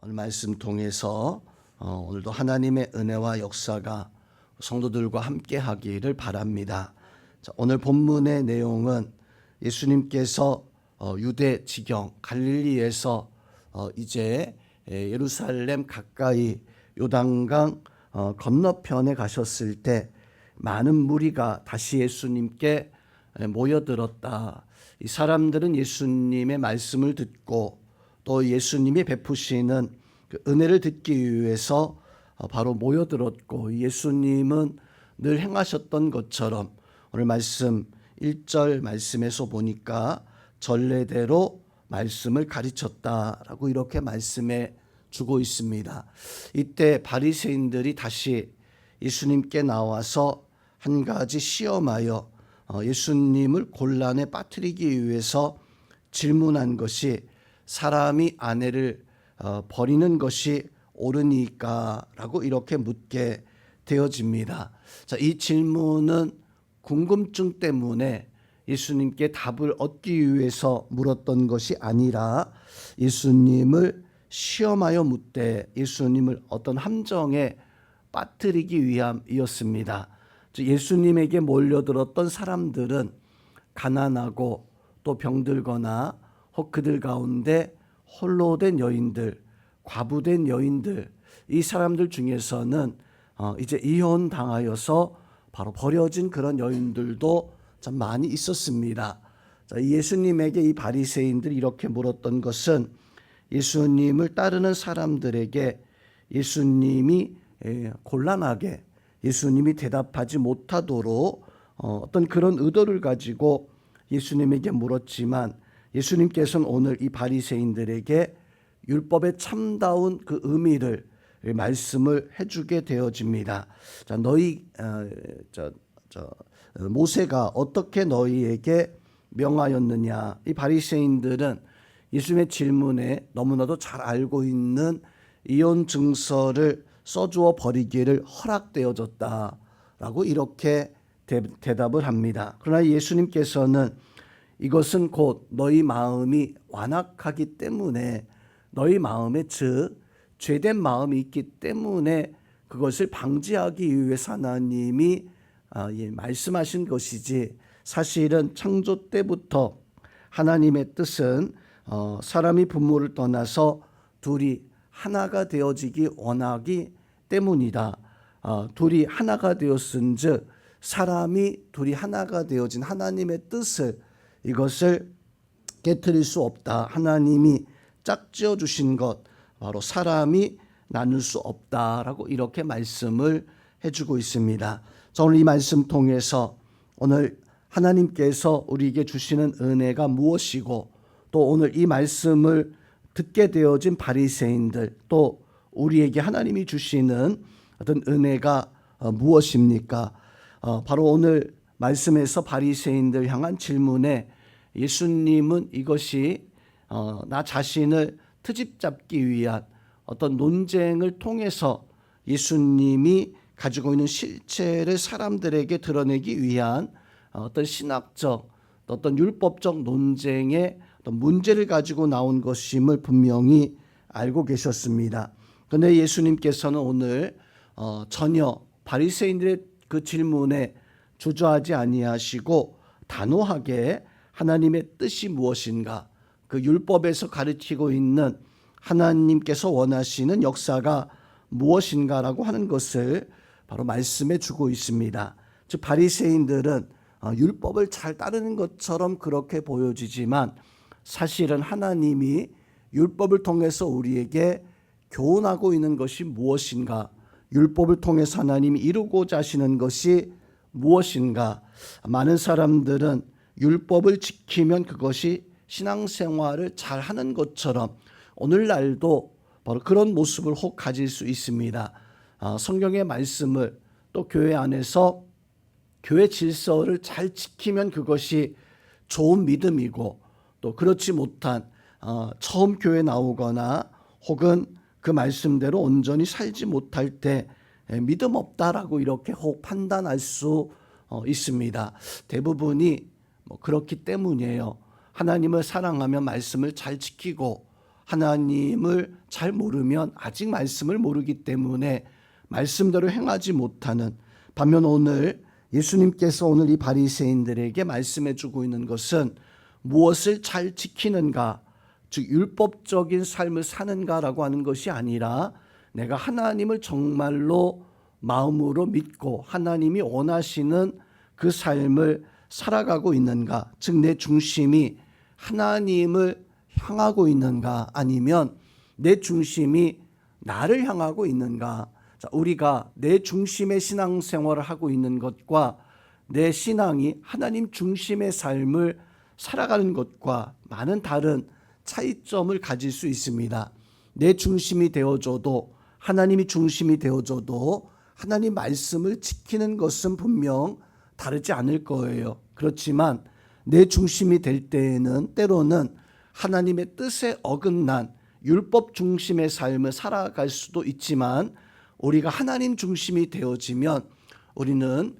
오늘 말씀 통해서 오늘도 하나님의 은혜와 역사가 성도들과 함께 하기를 바랍니다. 자, 오늘 본문의 내용은 예수님께서 유대 지경 갈릴리에서 이제 예루살렘 가까이 요단강 건너편에 가셨을 때 많은 무리가 다시 예수님께 모여들었다. 이 사람들은 예수님의 말씀을 듣고 또 예수님이 베푸시는 그 은혜를 듣기 위해서 바로 모여들었고, 예수님은 늘 행하셨던 것처럼 오늘 말씀 1절 말씀에서 보니까 전례대로 말씀을 가르쳤다라고 이렇게 말씀해 주고 있습니다. 이때 바리새인들이 다시 예수님께 나와서 한 가지 시험하여 예수님을 곤란에 빠뜨리기 위해서 질문한 것이 사람이 아내를 버리는 것이 옳으니까 라고 이렇게 묻게 되어집니다. 자, 이 질문은 궁금증 때문에 예수님께 답을 얻기 위해서 물었던 것이 아니라 예수님을 시험하여 묻되 예수님을 어떤 함정에 빠뜨리기 위함이었습니다. 예수님에게 몰려들었던 사람들은 가난하고 또 병들거나 혹 그들 가운데 홀로 된 여인들, 과부된 여인들, 이 사람들 중에서는 이제 이혼 당하여서 바로 버려진 그런 여인들도 참 많이 있었습니다. 자, 예수님에게 이 바리새인들이 이렇게 물었던 것은 예수님을 따르는 사람들에게 예수님이 곤란하게 예수님이 대답하지 못하도록 어떤 그런 의도를 가지고 예수님에게 물었지만, 예수님께서는 오늘 이 바리새인들에게 율법의 참다운 그 의미를 말씀을 해주게 되어집니다. 자, 모세가 어떻게 너희에게 명하였느냐? 이 바리새인들은 예수님의 질문에 너무나도 잘 알고 있는 이혼 증서를 써주어 버리기를 허락되어졌다라고 이렇게 대답을 합니다. 그러나 예수님께서는 이것은 곧 너희 마음이 완악하기 때문에, 너희 마음에 즉 죄된 마음이 있기 때문에 그것을 방지하기 위해서 하나님이 말씀하신 것이지, 사실은 창조 때부터 하나님의 뜻은 사람이 부모를 떠나서 둘이 하나가 되어지기 원하기 때문이다. 둘이 하나가 되었은즉 사람이 둘이 하나가 되어진 하나님의 뜻을, 이것을 깨트릴 수 없다. 하나님이 짝지어 주신 것, 바로 사람이 나눌 수 없다라고 이렇게 말씀을 해주고 있습니다. 자, 오늘 이 말씀 통해서 오늘 하나님께서 우리에게 주시는 은혜가 무엇이고, 또 오늘 이 말씀을 듣게 되어진 바리새인들, 또 우리에게 하나님이 주시는 어떤 은혜가 무엇입니까? 바로 오늘 말씀에서 바리새인들 향한 질문에 예수님은 이것이 나 자신을 트집 잡기 위한 어떤 논쟁을 통해서 예수님이 가지고 있는 실체를 사람들에게 드러내기 위한 어떤 신학적, 어떤 율법적 논쟁의 어떤 문제를 가지고 나온 것임을 분명히 알고 계셨습니다. 그런데 예수님께서는 오늘 전혀 바리새인들의 그 질문에 주저하지 아니하시고 단호하게 하나님의 뜻이 무엇인가, 그 율법에서 가르치고 있는 하나님께서 원하시는 역사가 무엇인가라고 하는 것을 바로 말씀해 주고 있습니다. 즉 바리새인들은 율법을 잘 따르는 것처럼 그렇게 보여지지만, 사실은 하나님이 율법을 통해서 우리에게 교훈하고 있는 것이 무엇인가, 율법을 통해서 하나님이 이루고자 하시는 것이 무엇인가. 많은 사람들은 율법을 지키면 그것이 신앙생활을 잘하는 것처럼 오늘날도 바로 그런 모습을 혹 가질 수 있습니다. 성경의 말씀을 또 교회 안에서 교회 질서를 잘 지키면 그것이 좋은 믿음이고, 또 그렇지 못한 처음 교회 나오거나 혹은 그 말씀대로 온전히 살지 못할 때 믿음 없다라고 이렇게 혹 판단할 수 있습니다. 대부분이 그렇기 때문이에요. 하나님을 사랑하며 말씀을 잘 지키고 하나님을 잘 모르면 아직 말씀을 모르기 때문에 말씀대로 행하지 못하는, 반면 오늘 예수님께서 오늘 이 바리새인들에게 말씀해 주고 있는 것은 무엇을 잘 지키는가, 즉 율법적인 삶을 사는가라고 하는 것이 아니라 내가 하나님을 정말로 마음으로 믿고 하나님이 원하시는 그 삶을 살아가고 있는가, 즉 내 중심이 하나님을 향하고 있는가 아니면 내 중심이 나를 향하고 있는가. 자, 우리가 내 중심의 신앙생활을 하고 있는 것과 내 신앙이 하나님 중심의 삶을 살아가는 것과 많은 다른 차이점을 가질 수 있습니다. 내 중심이 되어줘도, 하나님이 중심이 되어줘도 하나님 말씀을 지키는 것은 분명 다르지 않을 거예요. 그렇지만 내 중심이 될 때에는 때로는 하나님의 뜻에 어긋난 율법 중심의 삶을 살아갈 수도 있지만, 우리가 하나님 중심이 되어지면 우리는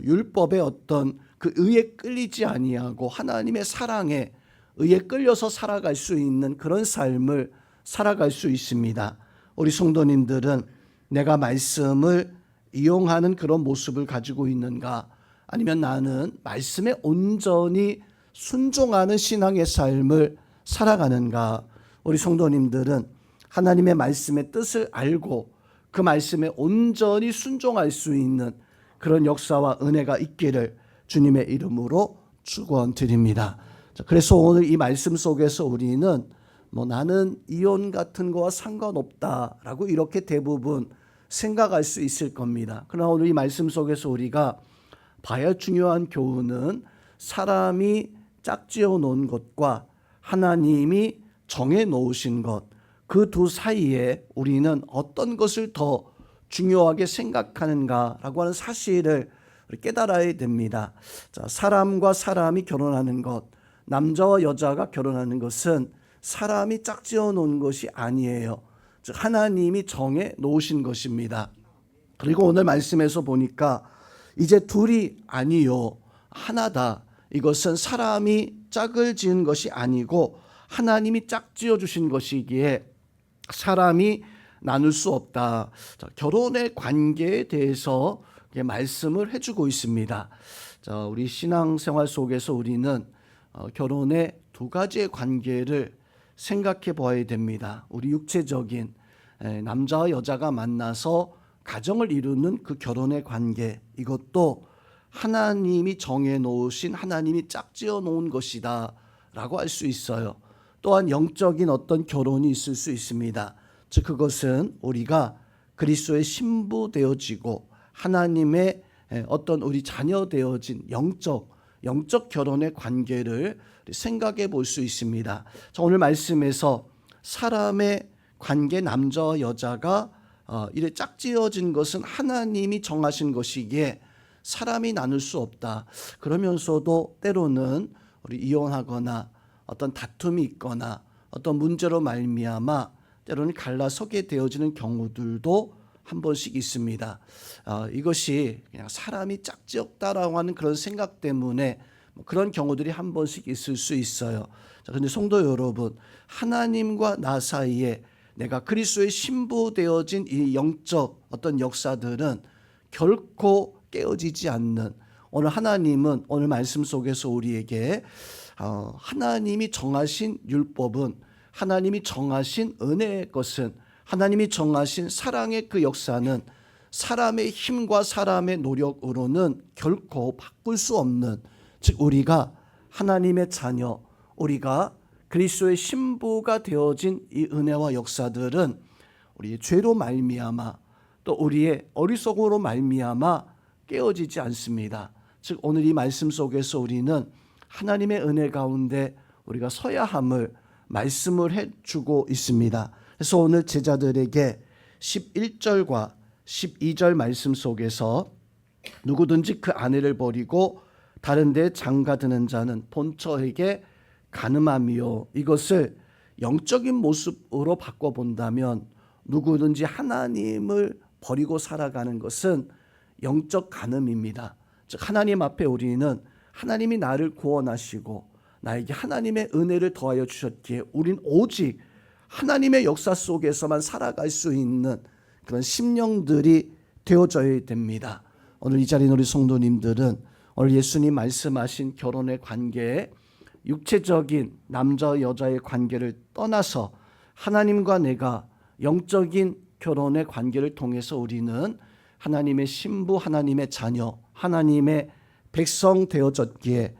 율법의 어떤 그 의에 끌리지 아니하고 하나님의 사랑에 의에 끌려서 살아갈 수 있는 그런 삶을 살아갈 수 있습니다. 우리 성도님들은 내가 말씀을 이용하는 그런 모습을 가지고 있는가, 아니면 나는 말씀에 온전히 순종하는 신앙의 삶을 살아가는가. 우리 성도님들은 하나님의 말씀의 뜻을 알고 그 말씀에 온전히 순종할 수 있는 그런 역사와 은혜가 있기를 주님의 이름으로 축원드립니다. 그래서 오늘 이 말씀 속에서 우리는 나는 이혼 같은 거와 상관없다라고 이렇게 대부분 생각할 수 있을 겁니다. 그러나 오늘 이 말씀 속에서 우리가 봐야 중요한 교훈은 사람이 짝지어 놓은 것과 하나님이 정해 놓으신 것, 그 두 사이에 우리는 어떤 것을 더 중요하게 생각하는가라고 하는 사실을 깨달아야 됩니다. 자, 사람과 사람이 결혼하는 것, 남자와 여자가 결혼하는 것은 사람이 짝지어 놓은 것이 아니에요. 즉 하나님이 정해 놓으신 것입니다. 그리고 오늘 말씀에서 보니까 이제 둘이 아니요 하나다. 이것은 사람이 짝을 지은 것이 아니고 하나님이 짝지어 주신 것이기에 사람이 나눌 수 없다. 자, 결혼의 관계에 대해서 말씀을 해주고 있습니다. 자, 우리 신앙생활 속에서 우리는 결혼의 두 가지의 관계를 생각해 보아야 됩니다. 우리 육체적인 남자와 여자가 만나서 가정을 이루는 그 결혼의 관계, 이것도 하나님이 정해 놓으신, 하나님이 짝지어 놓은 것이다 라고 할 수 있어요. 또한 영적인 어떤 결혼이 있을 수 있습니다. 즉 그것은 우리가 그리스도의 신부 되어지고 하나님의 어떤 우리 자녀 되어진 영적 결혼의 관계를 생각해 볼 수 있습니다. 자, 오늘 말씀에서 사람의 관계, 남자와 여자가 이래 짝지어진 것은 하나님이 정하신 것이기에 사람이 나눌 수 없다. 그러면서도 때로는 우리 이혼하거나 어떤 다툼이 있거나 어떤 문제로 말미암아 때로는 갈라서게 되어지는 경우들도 한 번씩 있습니다. 이것이 그냥 사람이 짝지었다라고 하는 그런 생각 때문에 그런 경우들이 한 번씩 있을 수 있어요. 자, 그런데 성도 여러분, 하나님과 나 사이에 내가 그리스도의 신부 되어진 이 영적 어떤 역사들은 결코 깨어지지 않는, 오늘 하나님은 오늘 말씀 속에서 우리에게 하나님이 정하신 율법은, 하나님이 정하신 은혜의 것은, 하나님이 정하신 사랑의 그 역사는 사람의 힘과 사람의 노력으로는 결코 바꿀 수 없는, 즉 우리가 하나님의 자녀, 우리가 그리스도의 신부가 되어진 이 은혜와 역사들은 우리의 죄로 말미암아 또 우리의 어리석음으로 말미암아 깨어지지 않습니다. 즉 오늘 이 말씀 속에서 우리는 하나님의 은혜 가운데 우리가 서야 함을 말씀을 해주고 있습니다. 그래서 오늘 제자들에게 11절과 12절 말씀 속에서 누구든지 그 아내를 버리고 다른 데 장가드는 자는 본처에게 간음함이요. 이것을 영적인 모습으로 바꿔본다면 누구든지 하나님을 버리고 살아가는 것은 영적 간음입니다. 즉 하나님 앞에 우리는 하나님이 나를 구원하시고 나에게 하나님의 은혜를 더하여 주셨기에 우린 오직 하나님의 역사 속에서만 살아갈 수 있는 그런 심령들이 되어져야 됩니다. 오늘 이 자리에 우리 성도님들은 오늘 예수님 말씀하신 결혼의 관계에 육체적인 남자 여자의 관계를 떠나서 하나님과 내가 영적인 결혼의 관계를 통해서 우리는 하나님의 신부, 하나님의 자녀, 하나님의 백성 되어졌기에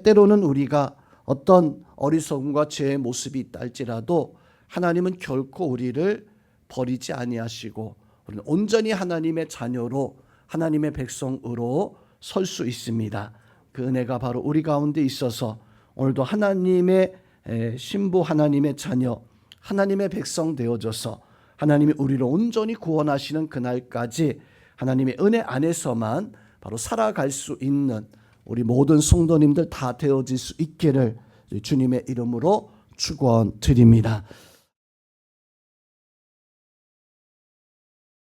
때로는 우리가 어떤 어리석음과 죄의 모습이 있다 할지라도 하나님은 결코 우리를 버리지 아니하시고 우리는 온전히 하나님의 자녀로 하나님의 백성으로 설 수 있습니다. 그 은혜가 바로 우리 가운데 있어서 오늘도 하나님의 신부, 하나님의 자녀, 하나님의 백성 되어져서 하나님이 우리를 온전히 구원하시는 그날까지 하나님의 은혜 안에서만 바로 살아갈 수 있는 우리 모든 성도님들 다 되어질 수 있기를 주님의 이름으로 축원드립니다.